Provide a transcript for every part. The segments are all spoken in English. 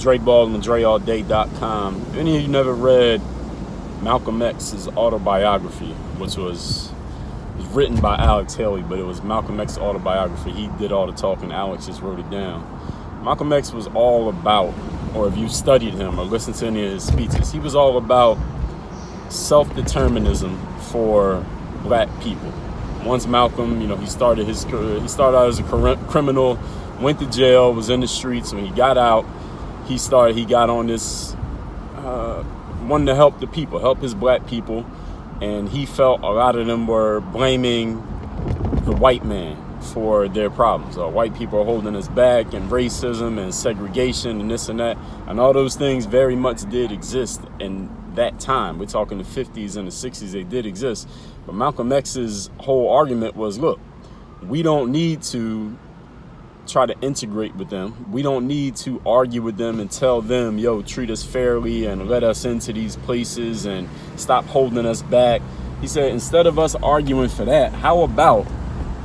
Dre Ball and DreAllDay.com. If any of you never read Malcolm X's autobiography, which was written by Alex Haley, but it was Malcolm X's autobiography. He did all the talking, Alex just wrote it down. Malcolm X was all about, or if you studied him or listened to any of his speeches, he was all about self-determinism for black people. Once Malcolm, he started his career, he started out as a criminal, went to jail, was in the streets. When he got out, he got on this, wanted to help the people, help his black people. And he felt a lot of them were blaming the white man for their problems. White people are holding us back, and racism and segregation and this and that. And all those things very much did exist in that time. We're talking the 50s and the 60s, they did exist. But Malcolm X's whole argument was, look, we don't need to try to integrate with them. We don't need to argue with them and tell them, yo, treat us fairly and let us into these places and stop holding us back. He said, instead of us arguing for that, how about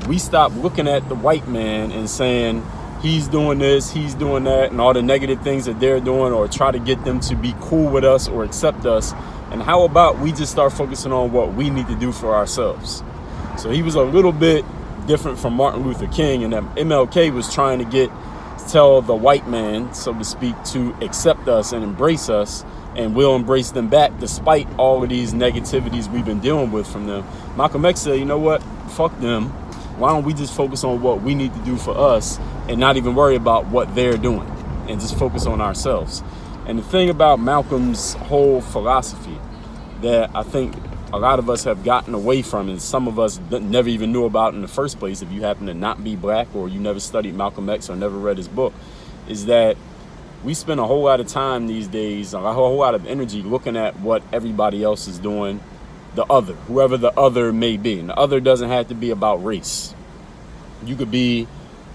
we stop looking at the white man and saying he's doing this, he's doing that, and all the negative things that they're doing, or try to get them to be cool with us or accept us. And how about we just start focusing on what we need to do for ourselves? So he was a little bit different from Martin Luther King, and MLK was trying to tell the white man, so to speak, to accept us and embrace us, and we'll embrace them back despite all of these negativities we've been dealing with from them. Malcolm X said, you know what, fuck them. Why don't we just focus on what we need to do for us and not even worry about what they're doing and just focus on ourselves? And the thing about Malcolm's whole philosophy that I think a lot of us have gotten away from, and some of us never even knew about in the first place, if you happen to not be black or you never studied Malcolm X or never read his book, is that we spend a whole lot of time these days, a whole lot of energy looking at what everybody else is doing, the other, whoever the other may be. And the other doesn't have to be about race. You could be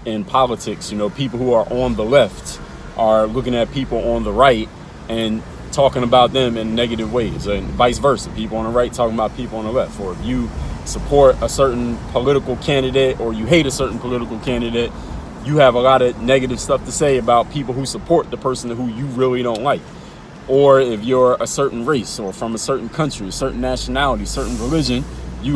in politics, people who are on the left are looking at people on the right and talking about them in negative ways, and vice versa. People on the right talking about people on the left. Or if you support a certain political candidate or you hate a certain political candidate, you have a lot of negative stuff to say about people who support the person who you really don't like. Or if you're a certain race or from a certain country, a certain nationality, certain religion, you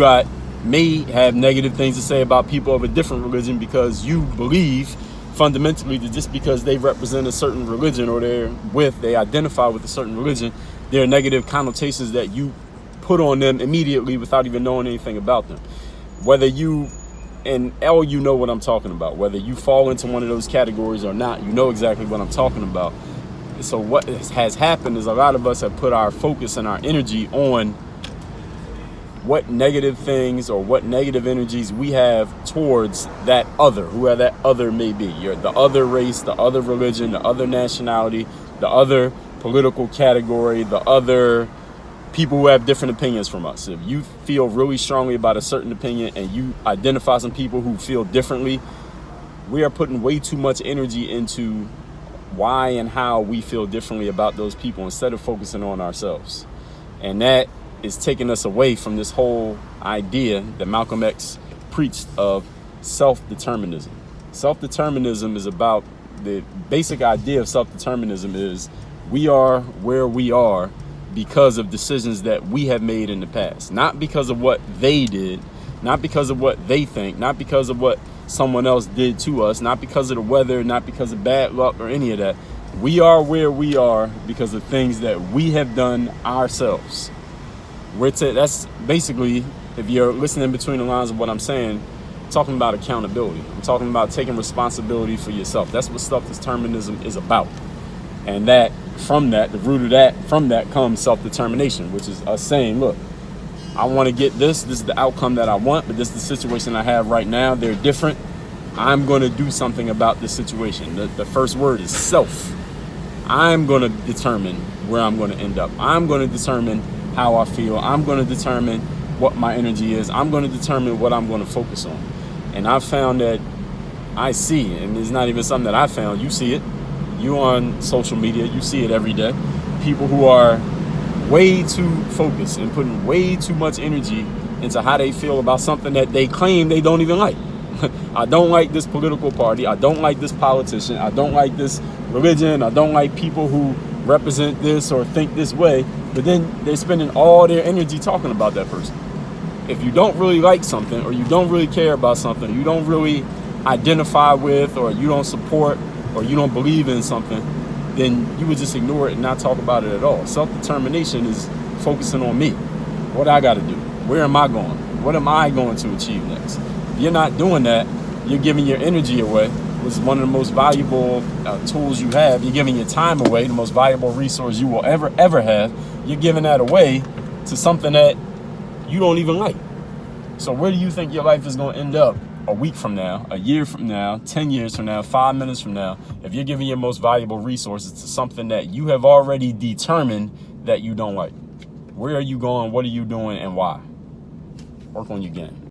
may have negative things to say about people of a different religion because you believe fundamentally that just because they represent a certain religion or they identify with a certain religion, there are negative connotations that you put on them immediately without even knowing anything about them. Whether you, and L, you know what I'm talking about, whether you fall into one of those categories or not, you know exactly what I'm talking about. So what has happened is a lot of us have put our focus and our energy on what negative things or what negative energies we have towards that other, whoever that other may be. You're the other race, the other religion, the other nationality, the other political category, the other people who have different opinions from us. If you feel really strongly about a certain opinion and you identify some people who feel differently, we are putting way too much energy into why and how we feel differently about those people instead of focusing on ourselves. And that is taking us away from this whole idea that Malcolm X preached of self-determinism. Self-determinism is about, the basic idea of self-determinism is we are where we are because of decisions that we have made in the past, not because of what they did, not because of what they think, not because of what someone else did to us, not because of the weather, not because of bad luck or any of that. We are where we are because of things that we have done ourselves. That's basically, if you're listening between the lines of what I'm saying, I'm talking about accountability. I'm talking about taking responsibility for yourself. That's what self-determinism is about. And the root of that, from that comes self-determination, which is us saying, look, I want to get this is the outcome that I want, but this is the situation I have right now. They're different. I'm going to do something about this situation. The first word is self. I'm going to determine where I'm going to end up. I'm going to determine how I feel. I'm going to determine what my energy is. I'm going to determine what I'm going to focus on. And I've found that I see, and it's not even something that I found, you see it. You on social media, you see it every day. People who are way too focused and putting way too much energy into how they feel about something that they claim they don't even like. I don't like this political party. I don't like this politician. I don't like this religion. I don't like people who represent this or think this way. But then they're spending all their energy talking about that person. If you don't really like something, or you don't really care about something, you don't really identify with, or you don't support, or you don't believe in something, then you would just ignore it and not talk about it at all. Self-determination is focusing on me. What I got to do? Where am I going? What am I going to achieve next? If you're not doing that, you're giving your energy away, which is one of the most valuable tools you have. You're giving your time away, the most valuable resource you will ever have. You're giving that away to something that you don't even like. So where do you think your life is going to end up a week from now, a year from now, 10 years from now, 5 minutes from now, if you're giving your most valuable resources to something that you have already determined that you don't like? Where are you going? What are you doing? And why? Work on your game.